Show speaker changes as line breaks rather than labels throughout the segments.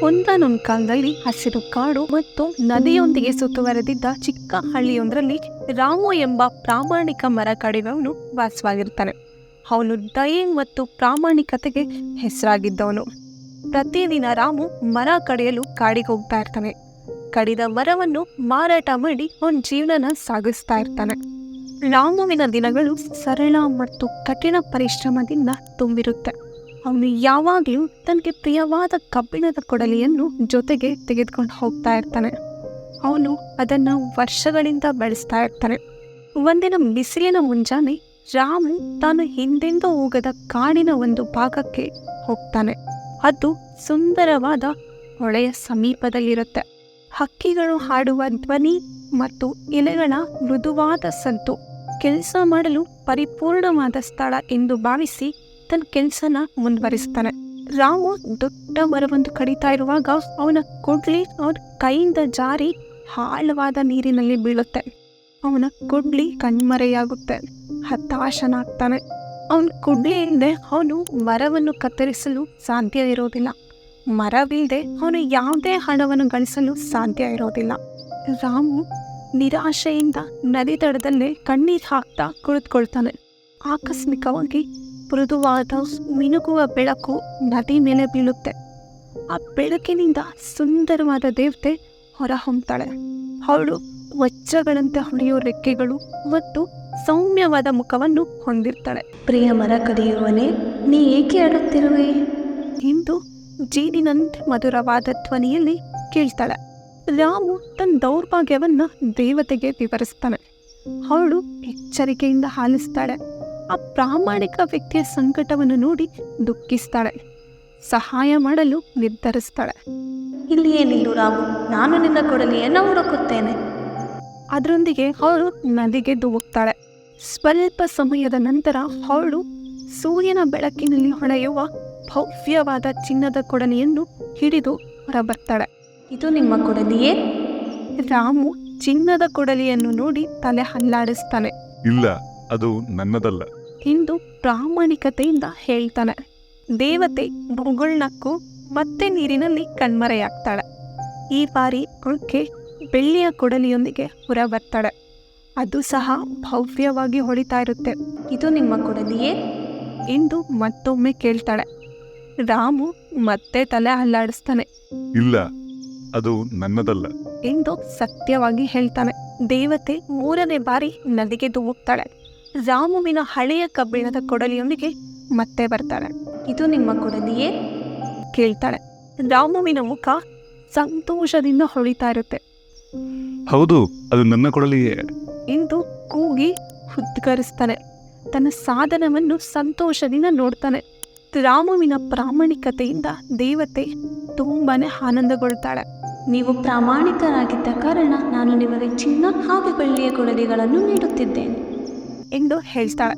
ಒಂದಾನೊಂದು ಕಾಲದಲ್ಲಿ ಹಸಿರು ಕಾಡು ಮತ್ತು ನದಿಯೊಂದಿಗೆ ಸುತ್ತುವರೆದಿದ್ದ ಚಿಕ್ಕ ಹಳ್ಳಿಯೊಂದರಲ್ಲಿ ರಾಮು ಎಂಬ ಪ್ರಾಮಾಣಿಕ ಮರ ಕಡಿದವನು ವಾಸವಾಗಿರ್ತಾನೆ. ಅವನು ದಯೆ ಮತ್ತು ಪ್ರಾಮಾಣಿಕತೆಗೆ ಹೆಸರಾಗಿದ್ದವನು. ಪ್ರತಿದಿನ ರಾಮು ಮರ ಕಡಿಯಲು ಕಾಡಿಗೆ ಹೋಗ್ತಾ ಇರ್ತಾನೆ. ಕಡಿದ ಮರವನ್ನು ಮಾರಾಟ ಮಾಡಿ ಅವನ ಜೀವನನ ಸಾಗಿಸ್ತಾ ಇರ್ತಾನೆ. ರಾಮುವಿನ ದಿನಗಳು ಸರಳ ಮತ್ತು ಕಠಿಣ ಪರಿಶ್ರಮದಿಂದ ತುಂಬಿರುತ್ತೆ. ಅವನು ಯಾವಾಗಲೂ ತನಗೆ ಪ್ರಿಯವಾದ ಕಬ್ಬಿಣದ ಕೊಡಲಿಯನ್ನು ಜೊತೆಗೆ ತೆಗೆದುಕೊಂಡು ಹೋಗ್ತಾ ಇರ್ತಾನೆ. ಅವನು ಅದನ್ನು ವರ್ಷಗಳಿಂದ ಬೆಳೆಸ್ತಾ ಇರ್ತಾನೆ. ಒಂದಿನ ಬಿಸಿಲಿನ ಮುಂಜಾನೆ ರಾಮು ತಾನು ಹಿಂದೆಂದೂ ಹೋಗದ ಕಾಡಿನ ಒಂದು ಭಾಗಕ್ಕೆ ಹೋಗ್ತಾನೆ. ಅದು ಸುಂದರವಾದ ಹೊಳೆಯ ಸಮೀಪದಲ್ಲಿರುತ್ತೆ. ಹಕ್ಕಿಗಳು ಹಾಡುವ ಧ್ವನಿ ಮತ್ತು ಎಲೆಗಳ ಮೃದುವಾದ ಸದ್ದು ಕೆಲಸ ಮಾಡಲು ಪರಿಪೂರ್ಣವಾದ ಸ್ಥಳ ಎಂದು ಭಾವಿಸಿ ತನ್ನ ಕೆಲಸನ ಮುಂದುವರಿಸ್ತಾನೆ. ರಾಮು ದೊಡ್ಡ ಮರವೊಂದು ಕಡಿತಾ ಇರುವಾಗ ಅವನ ಕುಡ್ಲಿ ಅವನ ಕೈಯಿಂದ ಜಾರಿ ಆಳವಾದ ನೀರಿನಲ್ಲಿ ಬೀಳುತ್ತೆ. ಅವನ ಕುಡ್ಲಿ ಕಣ್ಮರೆಯಾಗುತ್ತೆ. ಹತಾಶನಾಗ್ತಾನೆ. ಅವನ ಕುಡ್ಲಿಯಿಂದ ಅವನು ಮರವನ್ನು ಕತ್ತರಿಸಲು ಸಾಧ್ಯ ಇರೋದಿಲ್ಲ. ಮರವಿಲ್ಲದೆ ಅವನು ಯಾವುದೇ ಹಣವನ್ನು ಗಳಿಸಲು ಸಾಧ್ಯ ಇರೋದಿಲ್ಲ. ರಾಮು ನಿರಾಶೆಯಿಂದ ನದಿ ದಡದಲ್ಲೇ ಕಣ್ಣೀರು ಹಾಕ್ತಾ ಕುಳಿತುಕೊಳ್ತಾನೆ. ಆಕಸ್ಮಿಕವಾಗಿ ಮೃದುವಾದ ಮಿನುಗುವ ಬೆಳಕು ನದಿ ಮೇಲೆ ಬೀಳುತ್ತೆ. ಆ ಬೆಳಕಿನಿಂದ ಸುಂದರವಾದ ದೇವತೆ ಹೊರಹೊಮ್ಮುತ್ತಾಳೆ. ಅವಳು ವಜ್ರಗಳಂತೆ ಹೊಳೆಯುವ ರೆಕ್ಕೆಗಳು ಮತ್ತು ಸೌಮ್ಯವಾದ ಮುಖವನ್ನು ಹೊಂದಿರ್ತಾಳೆ.
ಪ್ರಿಯ ಮರ ಕಡಿಯುವನೇ, ನೀ ಏಕೆ ಅಳುತ್ತಿರುವೆ
ಎಂದು ಜೇನಿನಂತೆ ಮಧುರವಾದ ಧ್ವನಿಯಲ್ಲಿ ಕೇಳ್ತಾಳೆ. ರಾಮು ತನ್ನ ದೌರ್ಭಾಗ್ಯವನ್ನ ದೇವತೆಗೆ ವಿವರಿಸ್ತಾನೆ. ಅವಳು ಎಚ್ಚರಿಕೆಯಿಂದ ಆಲಿಸ್ತಾಳೆ. ಆ ಪ್ರಾಮಾಣಿಕ ವ್ಯಕ್ತಿಯ ಸಂಕಟವನ್ನು ನೋಡಿ ದುಃಖಿಸ್ತಾಳೆ. ಸಹಾಯ ಮಾಡಲು ನಿರ್ಧರಿಸ್ತಾಳೆ.
ಇಲ್ಲಿಯೇ ನಿಲ್ಲು ರಾಮು, ನಾನು ನಿನ್ನ ಕೊಡಲಿಯನ್ನು ಹುಡುಕುತ್ತೇನೆ.
ಅದರೊಂದಿಗೆ ಅವಳು ನದಿಗೆ ಧುಮುಕ್ತಾಳೆ. ಸ್ವಲ್ಪ ಸಮಯದ ನಂತರ ಅವಳು ಸೂರ್ಯನ ಬೆಳಕಿನಲ್ಲಿ ಹೊಳೆಯುವ ಭವ್ಯವಾದ ಚಿನ್ನದ ಕೊಡಲಿಯನ್ನು ಹಿಡಿದು ಹೊರಬರ್ತಾಳೆ.
ಇದು ನಿಮ್ಮ ಕೊಡಲಿಯೇ?
ರಾಮು ಚಿನ್ನದ ಕೊಡಲಿಯನ್ನು ನೋಡಿ ತಲೆ ಹಲ್ಲಾಡಿಸ್ತಾನೆ.
ಇಲ್ಲ, ಅದು ನನ್ನದಲ್ಲ
ಎಂದು ಪ್ರಾಮಾಣಿಕತೆಯಿಂದ ಹೇಳ್ತಾನೆ. ದೇವತೆ ಮುಗುಳ್ನಕ್ಕು ಮತ್ತೆ ನೀರಿನಲ್ಲಿ ಕಣ್ಮರೆಯಾಗ್ತಾಳೆ. ಈ ಬಾರಿ ಅವಳಿಗೆ ಬೆಳ್ಳಿಯ ಕೊಡಲಿಯೊಂದಿಗೆ ಹೊರಬರ್ತಾಳೆ. ಅದು ಸಹ ಭವ್ಯವಾಗಿ ಹೊಳಿತಾ ಇರುತ್ತೆ.
ಇದು ನಿಮ್ಮ ಕೊಡಲಿಯೇ
ಎಂದು ಮತ್ತೊಮ್ಮೆ ಕೇಳ್ತಾಳೆ. ರಾಮು ಮತ್ತೆ ತಲೆ ಹಲ್ಲಾಡಿಸ್ತಾನೆ.
ಇಲ್ಲ, ಅದು ನನ್ನದಲ್ಲ
ಎಂದು ಸತ್ಯವಾಗಿ ಹೇಳ್ತಾನೆ. ದೇವತೆ ಮೂರನೇ ಬಾರಿ ನದಿಗೆ ಧುಮುಕ್ತಾಳೆ. ರಾಮುವಿನ ಹಳೆಯ ಕಬ್ಬಿಣದ ಕೊಡಲಿಯೊಂದಿಗೆ ಮತ್ತೆ ಬರ್ತಾಳೆ.
ಇದು ನಿಮ್ಮ ಕೊಡಲಿಯೇ
ಕೇಳ್ತಾಳೆ. ರಾಮುವಿನ ಮುಖ ಸಂತೋಷದಿಂದ ಹೊಳಿತಾ ಇರುತ್ತೆ.
ಹೌದು, ಅದು ನನ್ನ ಕೊಡಲಿಯೇ
ಎಂದು ಕೂಗಿ ಹುದ್ಗರಿಸ್ತಾನೆ. ತನ್ನ ಸಾಧನವನ್ನು ಸಂತೋಷದಿಂದ ನೋಡ್ತಾನೆ. ರಾಮುವಿನ ಪ್ರಾಮಾಣಿಕತೆಯಿಂದ ದೇವತೆ ತುಂಬಾನೇ ಆನಂದಗೊಳ್ತಾಳೆ.
ನೀವು ಪ್ರಾಮಾಣಿಕರಾಗಿದ್ದ ಕಾರಣ ನಾನು ನಿಮಗೆ ಚಿನ್ನ ಹಾಗೂ ಬೆಳ್ಳಿಯ ಕೊಡಲಿಗಳನ್ನು ನೀಡುತ್ತಿದ್ದೇನೆ
ಎಂದು ಹೇಳ್ತಾಳೆ.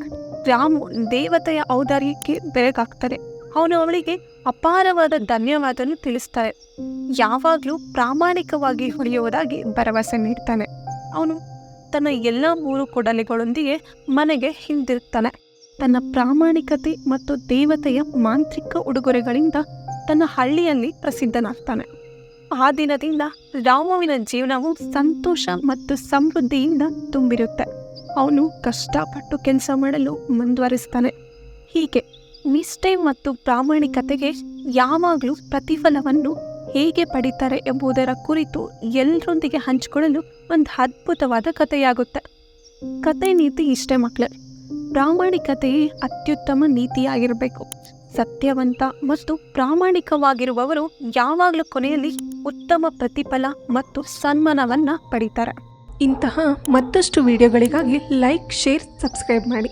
ರಾಮು ದೇವತೆಯ ಔದಾರ್ಯಕ್ಕೆ ಬೆರಗಾಗ್ತಾನೆ. ಅವನು ಅವಳಿಗೆ ಅಪಾರವಾದ ಧನ್ಯವಾದವನ್ನು ತಿಳಿಸ್ತಾನೆ. ಯಾವಾಗಲೂ ಪ್ರಾಮಾಣಿಕವಾಗಿ ಹೊಳೆಯುವುದಾಗಿ ಭರವಸೆ ನೀಡ್ತಾನೆ. ಅವನು ತನ್ನ ಎಲ್ಲ 3 ಕೊಡಲಿಗಳೊಂದಿಗೆ ಮನೆಗೆ ಹಿಂದಿರುತ್ತಾನೆ. ತನ್ನ ಪ್ರಾಮಾಣಿಕತೆ ಮತ್ತು ದೇವತೆಯ ಮಾಂತ್ರಿಕ ಉಡುಗೊರೆಗಳಿಂದ ತನ್ನ ಹಳ್ಳಿಯಲ್ಲಿ ಪ್ರಸಿದ್ಧನಾಗ್ತಾನೆ. ಆ ದಿನದಿಂದ ರಾಮುವಿನ ಜೀವನವು ಸಂತೋಷ ಮತ್ತು ಸಮೃದ್ಧಿಯಿಂದ ತುಂಬಿರುತ್ತೆ. ಅವನು ಕಷ್ಟಪಟ್ಟು ಕೆಲಸ ಮಾಡಲು ಮುಂದುವರಿಸ್ತಾನೆ. ಹೀಗೆ ನಿಷ್ಠೆ ಮತ್ತು ಪ್ರಾಮಾಣಿಕತೆಗೆ ಯಾವಾಗಲೂ ಪ್ರತಿಫಲವನ್ನು ಹೇಗೆ ಪಡಿತಾರೆ ಎಂಬುದರ ಕುರಿತು ಎಲ್ಲರೊಂದಿಗೆ ಹಂಚಿಕೊಳ್ಳಲು ಒಂದು ಅದ್ಭುತವಾದ ಕಥೆಯಾಗುತ್ತೆ. ಕತೆ ನೀತಿ ಇಷ್ಟೇ ಮಕ್ಕಳೇ. ಪ್ರಾಮಾಣಿಕತೆಯೇ ಅತ್ಯುತ್ತಮ ನೀತಿಯಾಗಿರಬೇಕು. ಸತ್ಯವಂತ ಮತ್ತು ಪ್ರಾಮಾಣಿಕವಾಗಿರುವವರು ಯಾವಾಗಲೂ ಕೊನೆಯಲ್ಲಿ ಉತ್ತಮ ಪ್ರತಿಫಲ ಮತ್ತು ಸನ್ಮಾನವನ್ನು ಪಡಿತಾರೆ.
ಇಂತಹ ಮತ್ತಷ್ಟು ವಿಡಿಯೋಗಳಿಗಾಗಿ ಲೈಕ್, ಶೇರ್, ಸಬ್ಸ್ಕ್ರೈಬ್ ಮಾಡಿ.